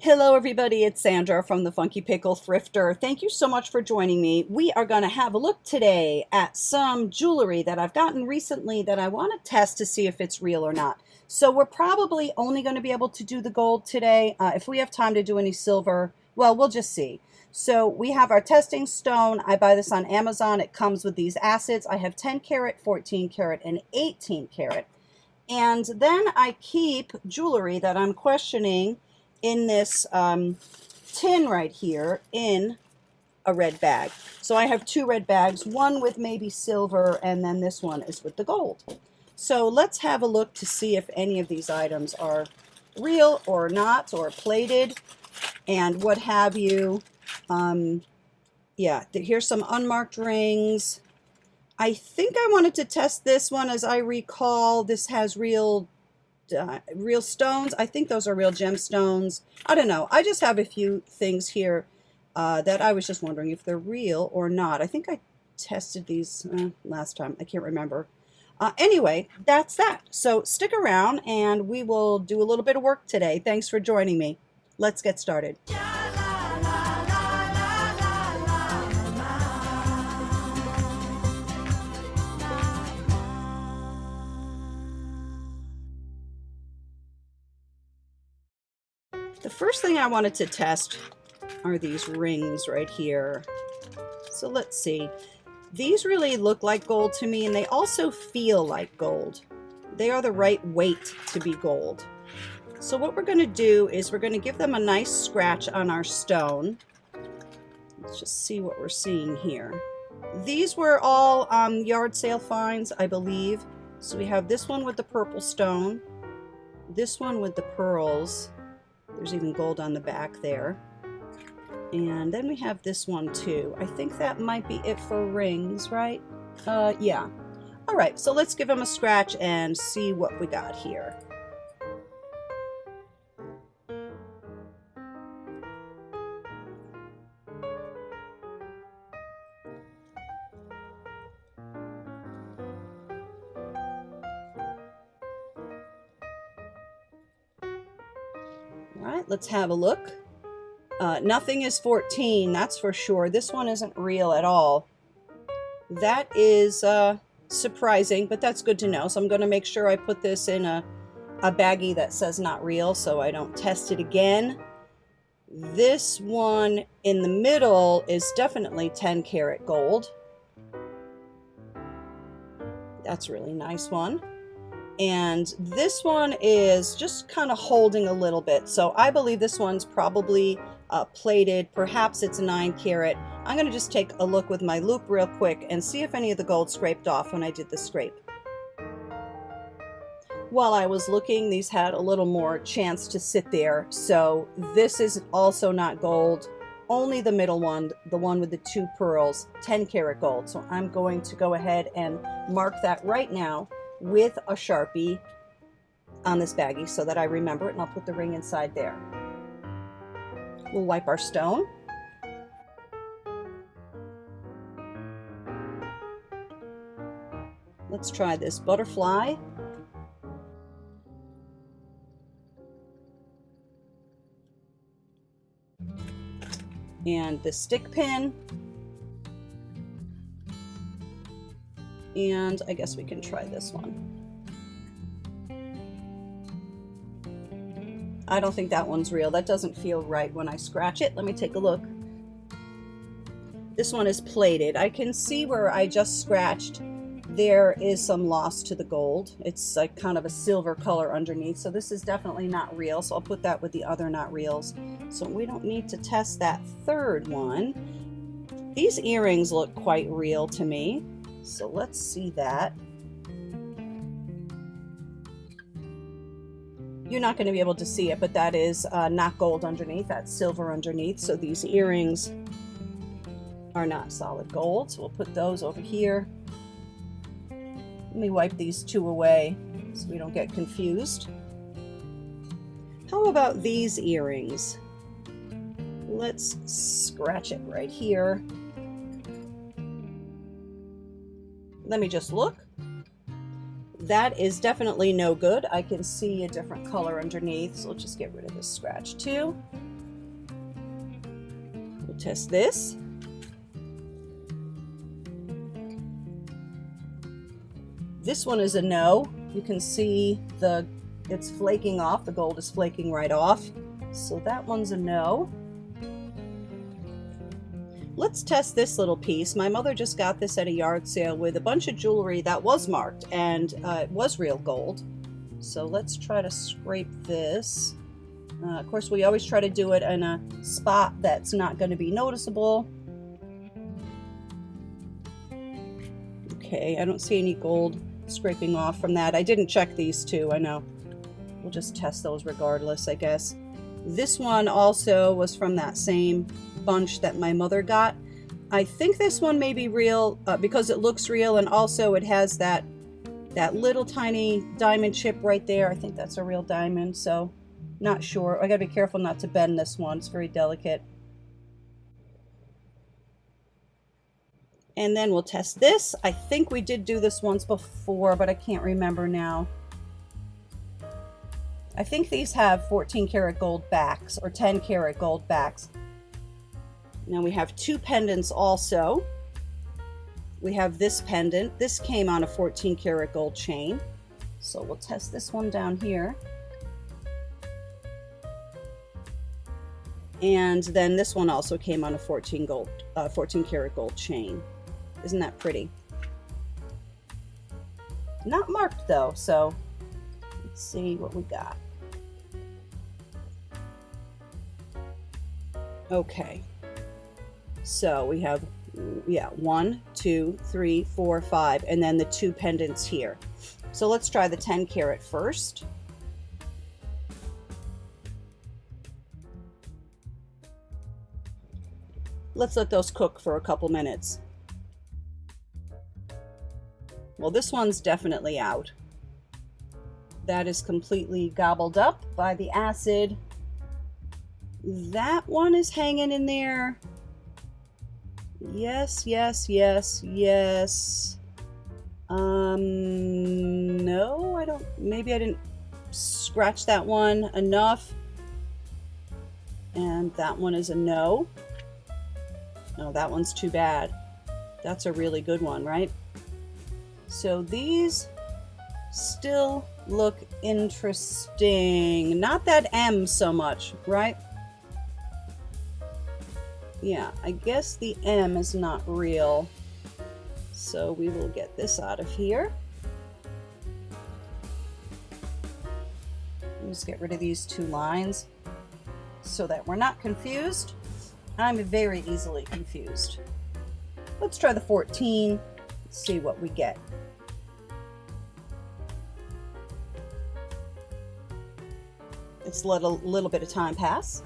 Hello everybody, it's Sandra from the Funky Pickle Thrifter. Thank you so much for joining me. We are going to have a look today at some jewelry that I've gotten recently that I want to test to see if it's real or not. So we're probably only going to be able to do the gold today. If we have time to do any silver, well, we'll just see. So we have our testing stone. I buy this on Amazon. It comes with these acids. I have 10 karat, 14 karat, and 18 karat. And then I keep jewelry that I'm questioning in this tin right here in a red bag. So I have two red bags, one with maybe silver, and then this one is with the gold. So let's have a look to see if any of these items are real or not, or plated, and what have you. Yeah, here's some unmarked rings. I think I wanted to test this one. As I recall, this has real stones. I think those are real gemstones. I don't know. I just have a few things here that I was just wondering if they're real or not. I think I tested these last time. I can't remember. Anyway, that's that. So stick around and we will do a little bit of work today. Thanks for joining me. Let's get started. The first thing I wanted to test are these rings right here. So let's see. These really look like gold to me, and they also feel like gold. They are the right weight to be gold. So what we're going to do is we're going to give them a nice scratch on our stone. Let's just see what we're seeing here. These were all yard sale finds, I believe. So we have this one with the purple stone, this one with the pearls. There's even gold on the back there. And then we have this one too. I think that might be it for rings, right? Yeah. All right, so let's give them a scratch and see what we got here. All right, let's have a look. Nothing is 14, that's for sure. This one isn't real at all. That is surprising, but that's good to know. So I'm going to make sure I put this in a baggie that says not real so I don't test it again. This one in the middle is definitely 10 karat gold. That's a really nice one. And this one is just kind of holding a little bit. So I believe this one's probably plated. Perhaps it's 9 karat. I'm going to just take a look with my loupe real quick and see if any of the gold scraped off when I did the scrape. While I was looking, these had a little more chance to sit there. So this is also not gold. Only the middle one, the one with the two pearls, 10 karat gold. So I'm going to go ahead and mark that right now with a Sharpie on this baggie so that I remember it, and I'll put the ring inside there. We'll wipe our stone. Let's try this butterfly. And the stick pin. And I guess we can try this one. I don't think that one's real. That doesn't feel right when I scratch it. Let me take a look. This one is plated. I can see where I just scratched. There is some loss to the gold. It's like kind of a silver color underneath. So this is definitely not real. So I'll put that with the other not reals. So we don't need to test that third one. These earrings look quite real to me. So let's see that. You're not going to be able to see it, but that is not gold underneath. That's silver underneath. So these earrings are not solid gold. So we'll put those over here. Let me wipe these two away so we don't get confused. How about these earrings? Let's scratch it right here. Let me just look. that is definitely no good. I can see a different color underneath, so let's just get rid of this scratch too. We'll test this. This one is a no. You can see it's flaking off. The gold is flaking right off. So that one's a no. Let's test this little piece. My mother just got this at a yard sale with a bunch of jewelry that was marked, and it was real gold. So let's try to scrape this. Of course, we always try to do it in a spot that's not going to be noticeable. Okay, I don't see any gold scraping off from that. I didn't check these two, I know. We'll just test those regardless, I guess. This one also was from that same bunch that my mother got. I think this one may be real because it looks real, and also it has that little tiny diamond chip right there. I think that's a real diamond, so not sure. I gotta be careful not to bend this one. It's very delicate. And then we'll test this. I think we did do this once before, but I can't remember now. I think these have 14 karat gold backs or 10 karat gold backs. Now we have two pendants also. We have this pendant. This came on a 14 karat gold chain. So we'll test this one down here. And then this one also came on a 14 karat gold chain. Isn't that pretty? Not marked though, so let's see what we got. Okay, so we have, yeah, 1, 2, 3, 4, 5, and then the two pendants here. So let's try the 10 karat first. Let's let those cook for a couple minutes. Well, this one's definitely out. That is completely gobbled up by the acid. That one is hanging in there. Yes, yes, yes, yes. No, I don't, maybe I didn't scratch that one enough. And that one is a no. No, that one's too bad. That's a really good one, right? So these still look interesting. Not that M so much, right? Yeah, I guess the M is not real. So we will get this out of here. Let's get rid of these two lines so that we're not confused. I'm very easily confused. Let's try the 14, see what we get. Let's let a little bit of time pass.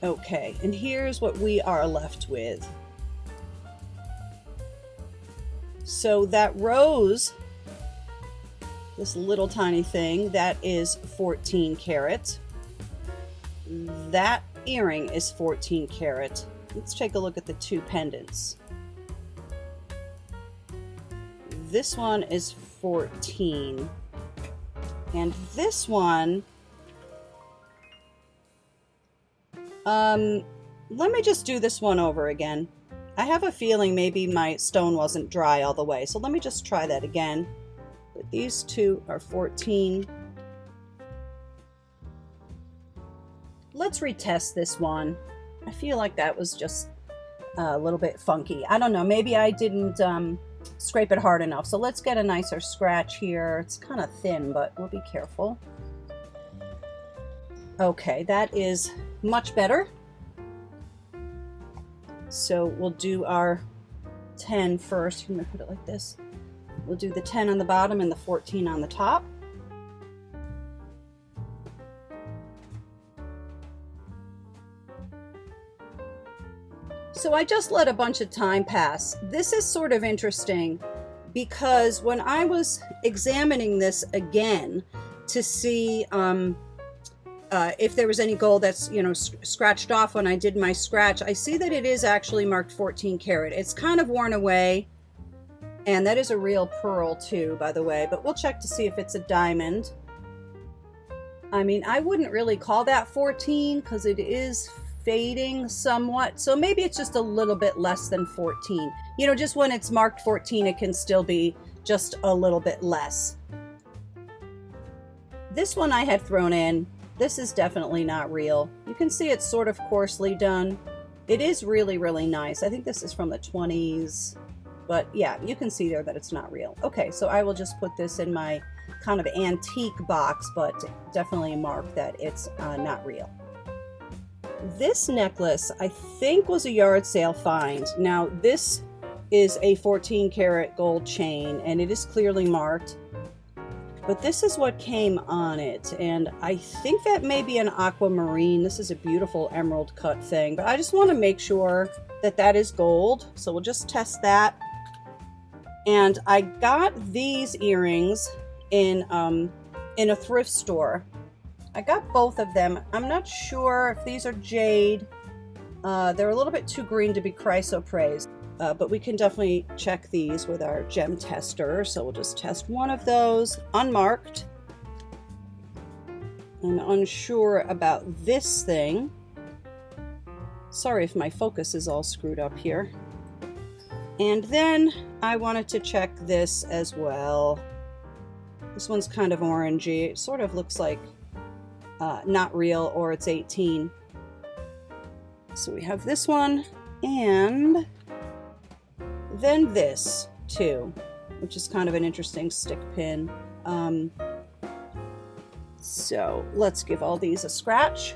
Okay, and here's what we are left with. So that rose, this little tiny thing, that is 14 karat. That earring is 14 karat. Let's take a look at the two pendants. This one is 14. And this one, let me just do this one over again. I have a feeling maybe my stone wasn't dry all the way, so let me just try that again. But these two are 14. Let's retest this one. I feel like that was just a little bit funky. I don't know, maybe I didn't scrape it hard enough. So let's get a nicer scratch here. It's kind of thin, but we'll be careful. Okay, that is much better. So we'll do our 10 first. I'm going to put it like this. We'll do the 10 on the bottom and the 14 on the top. So I just let a bunch of time pass. This is sort of interesting because when I was examining this again to see if there was any gold that's, you know, scratched off when I did my scratch, I see that it is actually marked 14 karat. It's kind of worn away. And that is a real pearl too, by the way, but we'll check to see if it's a diamond. I mean, I wouldn't really call that 14 because it is fading somewhat. So maybe it's just a little bit less than 14. You know, just when it's marked 14, it can still be just a little bit less. This one I had thrown in. This is definitely not real. You can see it's sort of coarsely done. It is really, really nice. I think this is from the 20s. But yeah, you can see there that it's not real. Okay, so I will just put this in my kind of antique box, but definitely mark that it's not real. This necklace, I think, was a yard sale find. Now, this is a 14 karat gold chain, and it is clearly marked. But this is what came on it, and I think that may be an aquamarine. This is a beautiful emerald cut thing, but I just want to make sure that that is gold, so we'll just test that. And I got these earrings in a thrift store. I got both of them. I'm not sure if these are jade. They're a little bit too green to be chrysoprase, but we can definitely check these with our gem tester. So we'll just test one of those, unmarked. I'm unsure about this thing. Sorry if my focus is all screwed up here. And then I wanted to check this as well. This one's kind of orangey. It sort of looks like not real, or it's 18. So we have this one, and then this too, which is kind of an interesting stick pin. So let's give all these a scratch.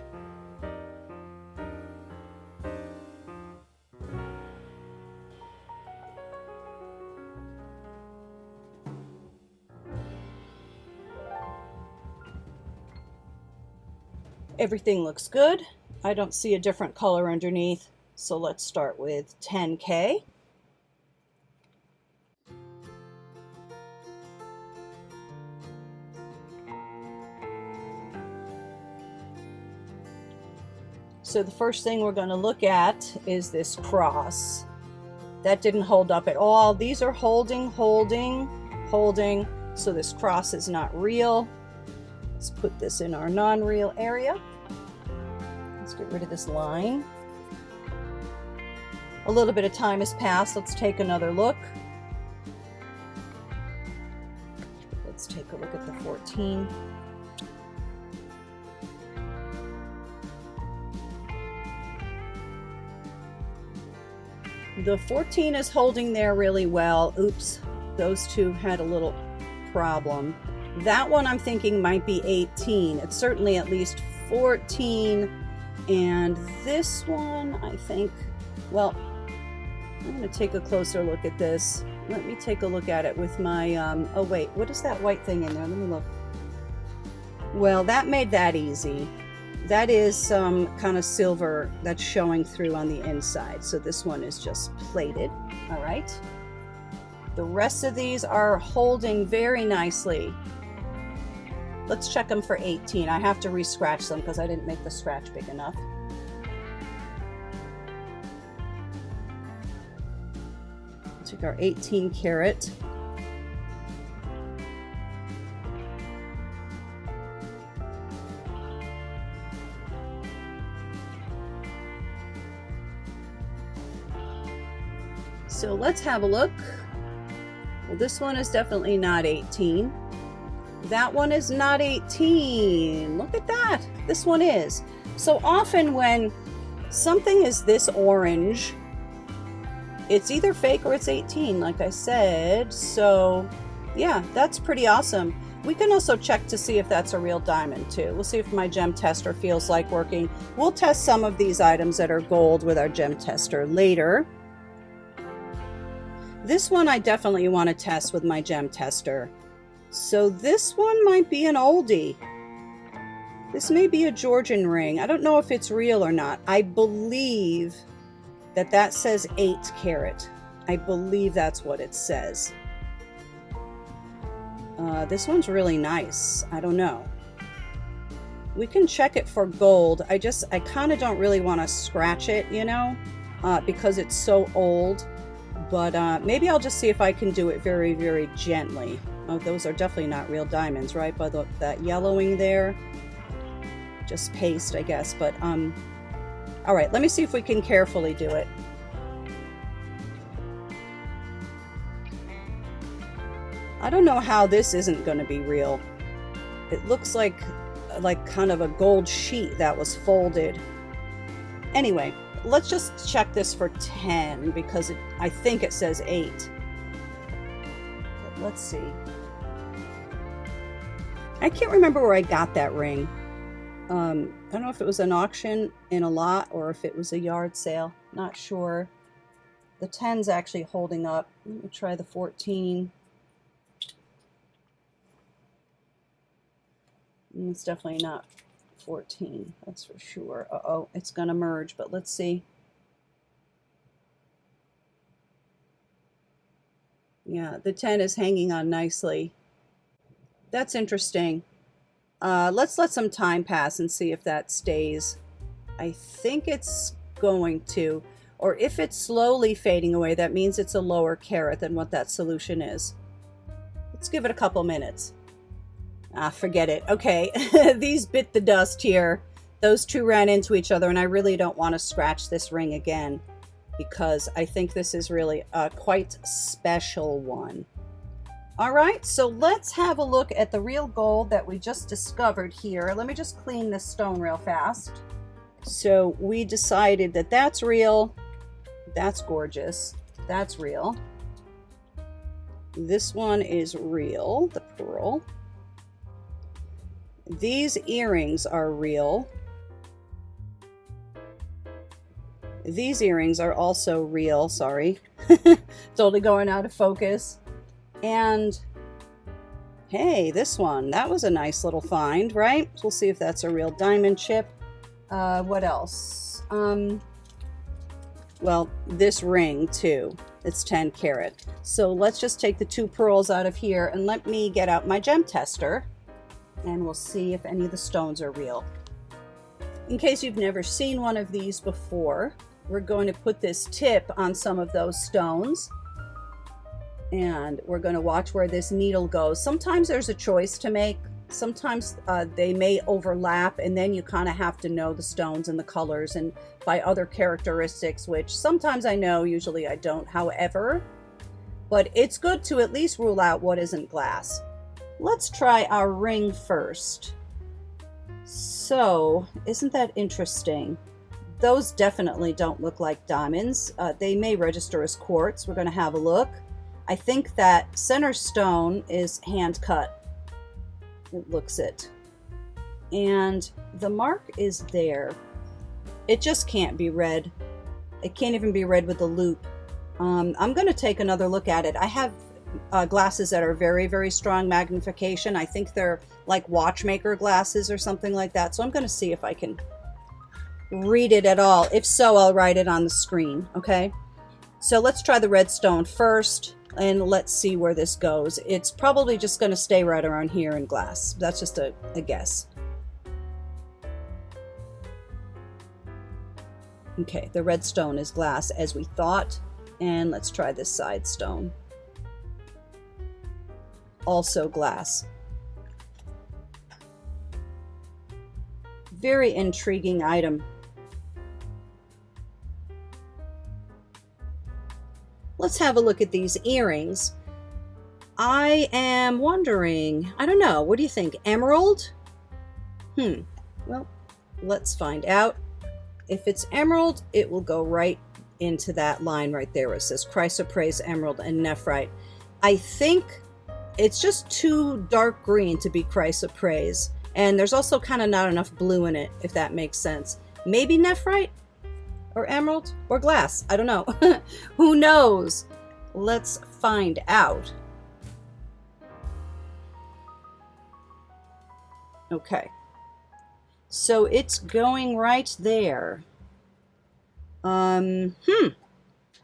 Everything looks good. I don't see a different color underneath, so let's start with 10K. So the first thing we're going to look at is this cross. That didn't hold up at all. These are holding. So this cross is not real. Let's put this in our non-real area. Let's get rid of this line. A little bit of time has passed. Let's take another look. Let's take a look at the 14. The 14 is holding there really well. Oops, those two had a little problem. That one I'm thinking might be 18. It's certainly at least 14. And this one, I think, well, I'm going to take a closer look at this. Let me take a look at it with my, oh wait, what is that white thing in there? Let me look. Well, that made that easy. That is some kind of silver that's showing through on the inside. So this one is just plated. All right. The rest of these are holding very nicely. Let's check them for 18. I have to re-scratch them because I didn't make the scratch big enough. Take our 18 karat. So let's have a look. Well, this one is definitely not 18. That one is not 18. Look at that. This one is. So often when something is this orange, it's either fake or it's 18, like I said. So yeah, that's pretty awesome. We can also check to see if that's a real diamond too. We'll see if my gem tester feels like working. We'll test some of these items that are gold with our gem tester later. This one I definitely want to test with my gem tester. So this one might be an oldie. This may be a Georgian ring. I don't know if it's real or not. I believe that that says 8 karat. I believe that's what it says. This one's really nice. I don't know. We can check it for gold. I kind of don't really want to scratch it, you know, because it's so old. But maybe I'll just see if I can do it very, very gently. Oh, those are definitely not real diamonds, right? But that yellowing there, just paste, I guess. But all right, let me see if we can carefully do it. I don't know how this isn't going to be real. It looks like kind of a gold sheet that was folded. Anyway, let's just check this for 10 because I think it says 8. But let's see. I can't remember where I got that ring. I don't know if it was an auction in a lot or if it was a yard sale. Not sure. The 10's actually holding up. Let me try the 14. It's definitely not 14, that's for sure. Uh-oh, it's going to merge, but let's see. Yeah, the 10 is hanging on nicely. That's interesting. Let's let some time pass and see if that stays. I think it's going to. Or if it's slowly fading away, that means it's a lower carat than what that solution is. Let's give it a couple minutes. Ah, forget it. Okay, these bit the dust here. Those two ran into each other, and I really don't want to scratch this ring again because I think this is really a quite special one. All right, so let's have a look at the real gold that we just discovered here. Let me just clean this stone real fast. So we decided that that's real. That's gorgeous. That's real. This one is real, the pearl. These earrings are real. These earrings are also real, sorry. Totally going out of focus. And hey, this one, that was a nice little find, right? We'll see if that's a real diamond chip. What else? Well, this ring too. It's 10 karat. So let's just take the two pearls out of here and let me get out my gem tester and we'll see if any of the stones are real. In case you've never seen one of these before, we're going to put this tip on some of those stones and we're going to watch where this needle goes. Sometimes there's a choice to make. Sometimes they may overlap and then you kind of have to know the stones and the colors and by other characteristics, which sometimes I know, usually I don't, however, but it's good to at least rule out what isn't glass. Let's try our ring first. So, isn't that interesting? Those definitely don't look like diamonds. They may register as quartz. We're going to have a look. I think that center stone is hand cut. It looks it. And the mark is there. It just can't be read. It can't even be read with the loop. I'm going to take another look at it. I have glasses that are very, very strong magnification. I think they're like watchmaker glasses or something like that. So I'm going to see if I can read it at all. If so, I'll write it on the screen. Okay. So let's try the red stone first and let's see where this goes. It's probably just going to stay right around here in glass. That's just a guess. Okay, the red stone is glass as we thought. And let's try this side stone. Also glass. Very intriguing item. Let's have a look at these earrings. I am wondering, I don't know, what do you think? Emerald? Well, let's find out. If it's emerald, it will go right into that line right there where it says chrysoprase, emerald, and nephrite. I think it's just too dark green to be chrysoprase. And there's also kind of not enough blue in it, if that makes sense. Maybe nephrite? Or emerald? Or glass? I don't know. Who knows? Let's find out. Okay. So it's going right there. I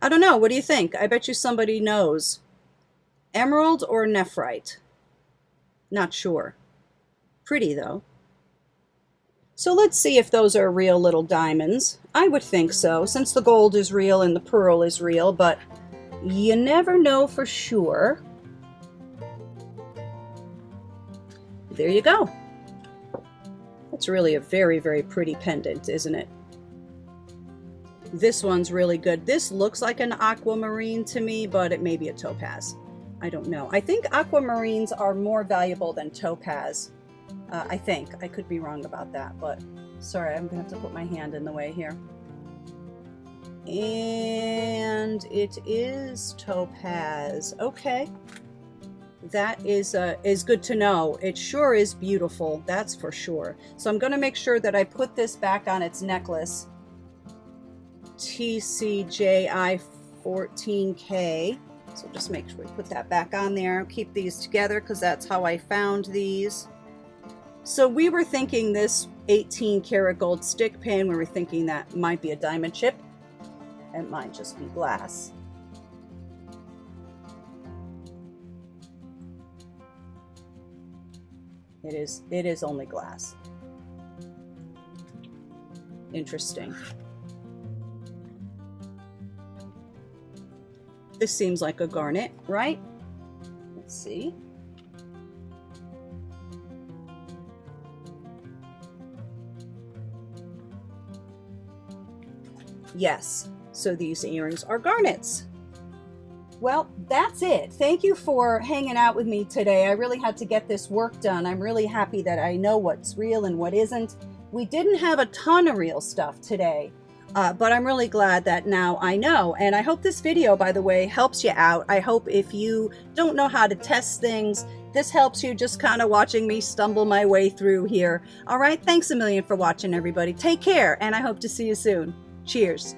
don't know. What do you think? I bet you somebody knows. Emerald or nephrite? Not sure. Pretty though. So let's see if those are real little diamonds. I would think so, since the gold is real and the pearl is real, but you never know for sure. There you go. It's really a very, very pretty pendant, isn't it? This one's really good. This looks like an aquamarine to me, but it may be a topaz. I don't know. I think aquamarines are more valuable than topaz. I think. I could be wrong about that, but sorry, I'm gonna have to put my hand in the way here. And it is topaz. Okay. That is good to know. It sure is beautiful, that's for sure. So I'm gonna make sure that I put this back on its necklace. TCJI 14K. So just make sure we put that back on there. Keep these together because that's how I found these. So we were thinking this 18 karat gold stick pin, we were thinking that might be a diamond chip. It might just be glass. It is only glass. Interesting. This seems like a garnet, right? Let's see. Yes, so these earrings are garnets. Well, that's it. Thank you for hanging out with me today. I really had to get this work done. I'm really happy that I know what's real and what isn't. We didn't have a ton of real stuff today, but I'm really glad that now I know. And I hope this video, by the way, helps you out. I hope if you don't know how to test things, this helps you just kind of watching me stumble my way through here. All right, thanks a million for watching, everybody. Take care, and I hope to see you soon. Cheers.